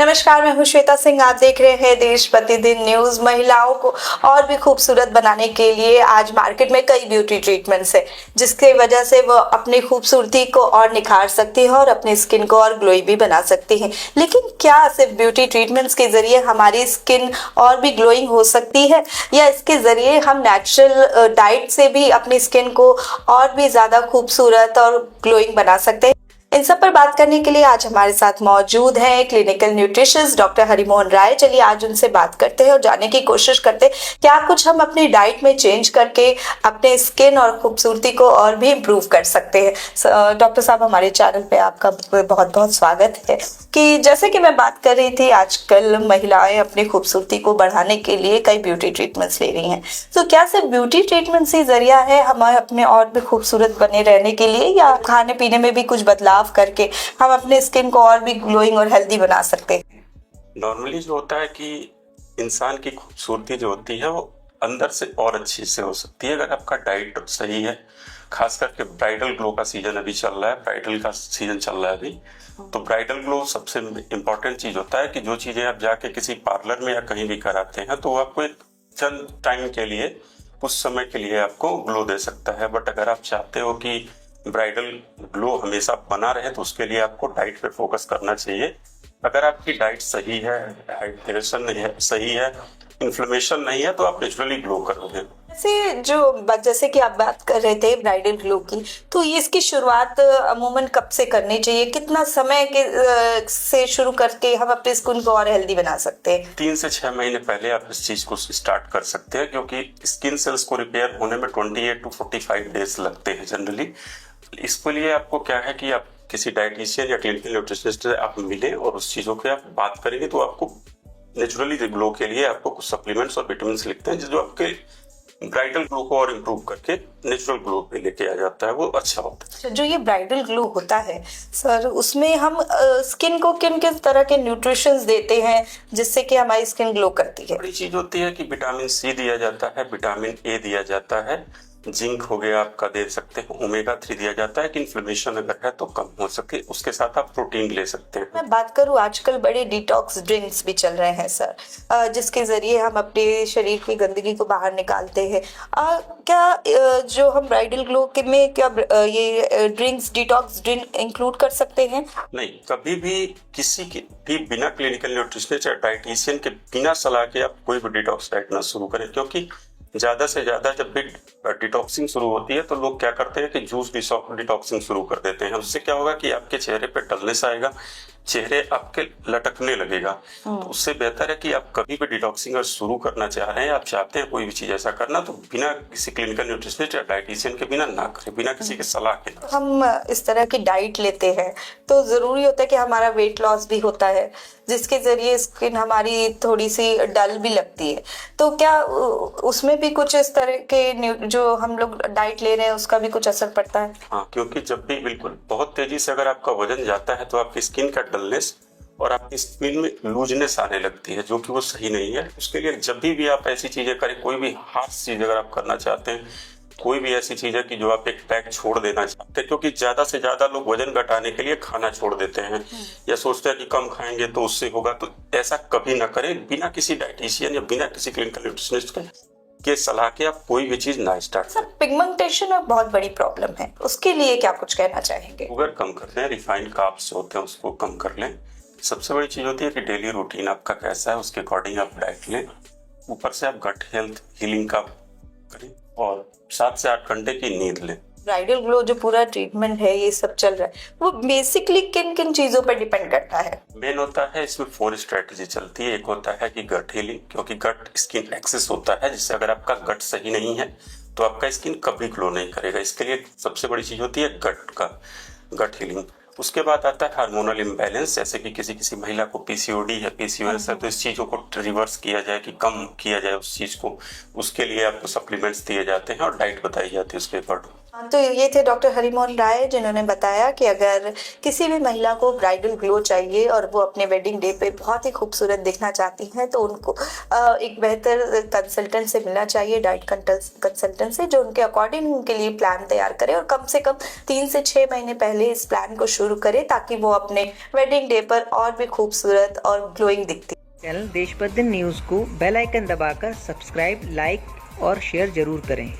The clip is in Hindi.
नमस्कार, मैं हूं श्वेता सिंह। आप देख रहे हैं देश प्रतिदिन न्यूज। महिलाओं को और भी खूबसूरत बनाने के लिए आज मार्केट में कई ब्यूटी ट्रीटमेंट्स है, जिसकी वजह से वो अपनी खूबसूरती को और निखार सकती है और अपनी स्किन को और ग्लोई भी बना सकती है। लेकिन क्या सिर्फ ब्यूटी ट्रीटमेंट्स के जरिए हमारी स्किन और भी ग्लोइंग हो सकती है, या इसके जरिए हम नेचुरल डाइट से भी अपनी स्किन को और भी ज्यादा खूबसूरत और ग्लोइंग बना सकते हैं? इन सब पर बात करने के लिए आज हमारे साथ मौजूद हैं क्लिनिकल न्यूट्रिशनिस्ट डॉक्टर हरिमोहन राय। चलिए आज उनसे बात करते हैं और जानने की कोशिश करते हैं क्या कुछ हम अपनी डाइट में चेंज करके अपने स्किन और खूबसूरती को और भी इम्प्रूव कर सकते हैं। डॉक्टर साहब, हमारे चैनल पे आपका बहुत बहुत स्वागत है। कि जैसे कि मैं बात कर रही थी, आजकल महिलाएं अपनी खूबसूरती को बढ़ाने के लिए कई ब्यूटी ट्रीटमेंट्स ले रही हैं। तो क्या सिर्फ ब्यूटी ट्रीटमेंट्स ही जरिया है हमें अपने और भी खूबसूरत बने रहने के लिए, या खाने पीने में भी कुछ बदलाव करके हम अपने स्किन को और भी ग्लोइंग और हेल्दी बना सकते हैं? नॉर्मली जो होता है कि इंसान की खूबसूरती जो होती है वो अंदर से और अच्छी से हो सकती है अगर आपका डाइट सही है। खास करके ब्राइडल ग्लो का सीजन अभी चल रहा है, ब्राइडल का सीजन चल रहा है अभी। तो ब्राइडल ग्लो सबसे इम्पोर्टेंट चीज होता है कि जो चीजें आप जाके किसी पार्लर में या कहीं भी कराते हैं तो वो आपको एक चंद टाइम के लिए, कुछ समय के लिए आपको ग्लो दे सकता है। बट अगर आप चाहते हो कि ब्राइडल ग्लो हमेशा बना रहे तो उसके लिए आपको डाइट पे फोकस करना चाहिए। अगर आपकी डाइट सही है, हाइड्रेशन सही है, इन्फ्लेमेशन नहीं है, तो आप नेचुरली ग्लो करोगे। जैसे कि आप बात कर रहे थे ब्राइडल ग्लो की, तो ये इसकी शुरुआत अमूमन कब से करनी चाहिए? कितना समय से शुरू करके हम अपने स्किन को और हेल्दी बना सकते हैं? 3 से 6 महीने पहले आप इस चीज को स्टार्ट कर सकते हैं, क्योंकि स्किन सेल्स को रिपेयर होने में 28 to 45 डेज लगते हैं जनरली। इसके लिए आपको क्या है कि आप किसी डाइटिशियन या क्लिनिकल न्यूट्रिशनिस्ट से आप मिले और उस चीजों की आप बात करेंगे तो आपको नेचुरली ग्लो के लिए आपको कुछ सप्लीमेंट्स और विटामिन लिखते हैं जो आपके ब्राइडल ग्लो को और इम्प्रूव करके नेचुरल ग्लो पे लेके आ जाता है, वो अच्छा होता है। जो ये ब्राइडल ग्लो होता है सर, उसमें हम स्किन को किन किन तरह के न्यूट्रिशंस देते हैं जिससे कि हमारी स्किन ग्लो करती है? बड़ी चीज होती है कि विटामिन सी दिया जाता है, विटामिन ए दिया जाता है, जिंक हो गया आपका दे सकते हैं, ओमेगा 3 दिया जाता है कि इन्फ्लेमेशन अगर है तो कम हो सके। उसके साथ आप प्रोटीन ले सकते हैं। मैं बात करूं, आजकल बड़े डिटॉक्स ड्रिंक्स भी चल रहे हैं सर, जिसके जरिए हम अपने शरीर की गंदगी को बाहर निकालते हैं। क्या जो हम ब्राइडल ग्लो के में क्या ये ड्रिंक्स, डिटॉक्स ड्रिंक इंक्लूड कर सकते हैं? नहीं, कभी भी किसी की भी बिना क्लिनिकल न्यूट्रिशनिस्ट या डाइटिशियन के बिना सलाह के आप कोई भी डिटॉक्स डाइट ना शुरू करें, क्योंकि ज्यादा से ज्यादा जब भी डिटॉक्सिंग शुरू होती है तो लोग क्या करते हैं कि जूस डिटॉक्सिंग शुरू कर देते हैं। उससे क्या होगा कि आपके चेहरे पे डलनेस आएगा, चेहरे आपके लटकने लगेगा। तो उससे बेहतर है कि आप कभी भी डिटॉक्सिंग अगर शुरू करना चाह रहे हैं, आप चाहते हैं कोई भी चीज ऐसा करना, तो बिना किसी क्लिनिकल न्यूट्रिशनिस्ट या डाइटिशियन के बिना ना करें, बिना किसी के सलाह के। हम इस तरह की डाइट लेते हैं तो जरूरी होता है कि हमारा वेट लॉस भी होता है, जिसके जरिए स्किन हमारी थोड़ी सी डल भी लगती है। तो क्या उसमें भी कुछ इस तरह के जो हम लोग डाइट ले रहे हैं उसका भी कुछ असर पड़ता है? हाँ, क्योंकि जब भी बिल्कुल बहुत तेजी से अगर आपका वजन जाता है तो आपकी स्किन का डलनेस और आपकी स्किन में लूजनेस आने लगती है, जो कि वो सही नहीं है। उसके लिए जब भी आप ऐसी चीजें करें, कोई भी हार्श चीज अगर आप करना चाहते हैं, कोई भी ऐसी चीज है कि जो आप एक पैक छोड़ देना चाहते हैं, क्योंकि ज्यादा से ज्यादा लोग वजन घटाने के लिए खाना छोड़ देते हैं या सोचते हैं कि कम खाएंगे तो उससे होगा, तो ऐसा कभी ना करें। बिना किसी डाइटिशियन या बिना किसी क्लिनिकल न्यूट्रिशनिस्ट के सलाह के आप कोई भी चीज ना स्टार्ट करें। पिगमेंटेशन एक बहुत बड़ी प्रॉब्लम है, उसके लिए क्या कुछ कहना चाहेंगे? शुगर कम कर लें, रिफाइंड कार्ब्स होते हैं उसको कम कर लें। सबसे बड़ी चीज होती है कि डेली रूटीन आपका कैसा है उसके अकॉर्डिंग आप डाइट लें। ऊपर से आप गट हेल्थ हीलिंग का करें और 7 से 8 घंटे की नींद लें। ब्राइडल ग्लो जो पूरा ट्रीटमेंट है, ये सब चल रहा है, वो बेसिकली किन किन चीजों पर डिपेंड करता है? मेन होता है इसमें 4 स्ट्रेटेजी चलती है। एक होता है कि गट हीलिंग, क्योंकि गट स्किन एक्सेस होता है, जिससे अगर आपका गट सही नहीं है तो आपका स्किन कभी ग्लो नहीं करेगा। इसके लिए सबसे बड़ी चीज होती है गट हीलिंग। उसके बाद आता है हार्मोनल इम्बैलेंस, जैसे कि किसी महिला को पीसीओडी है, पीसीओएस है, तो इस चीजों को रिवर्स किया जाए कि कम किया जाए उस चीज को, उसके लिए आपको सप्लीमेंट्स दिए जाते हैं और डाइट बताई जाती है उसके अकॉर्डिंग। तो ये थे डॉक्टर हरिमोहन राय, जिन्होंने बताया कि अगर किसी भी महिला को ब्राइडल ग्लो चाहिए और वो अपने वेडिंग डे पे बहुत ही खूबसूरत दिखना चाहती हैं, तो उनको एक बेहतर कंसल्टेंट से मिलना चाहिए, डाइट कंसल्टेंट से, जो उनके अकॉर्डिंग उनके लिए प्लान तैयार करे और कम से कम 3 से 6 महीने पहले इस प्लान को शुरू करे, ताकि वो अपने वेडिंग डे पर और भी खूबसूरत और ग्लोइंग दिखती। चैनल देश प्रतिदिन न्यूज़ को बेल आइकन दबाकर सब्सक्राइब, लाइक और शेयर जरूर करें।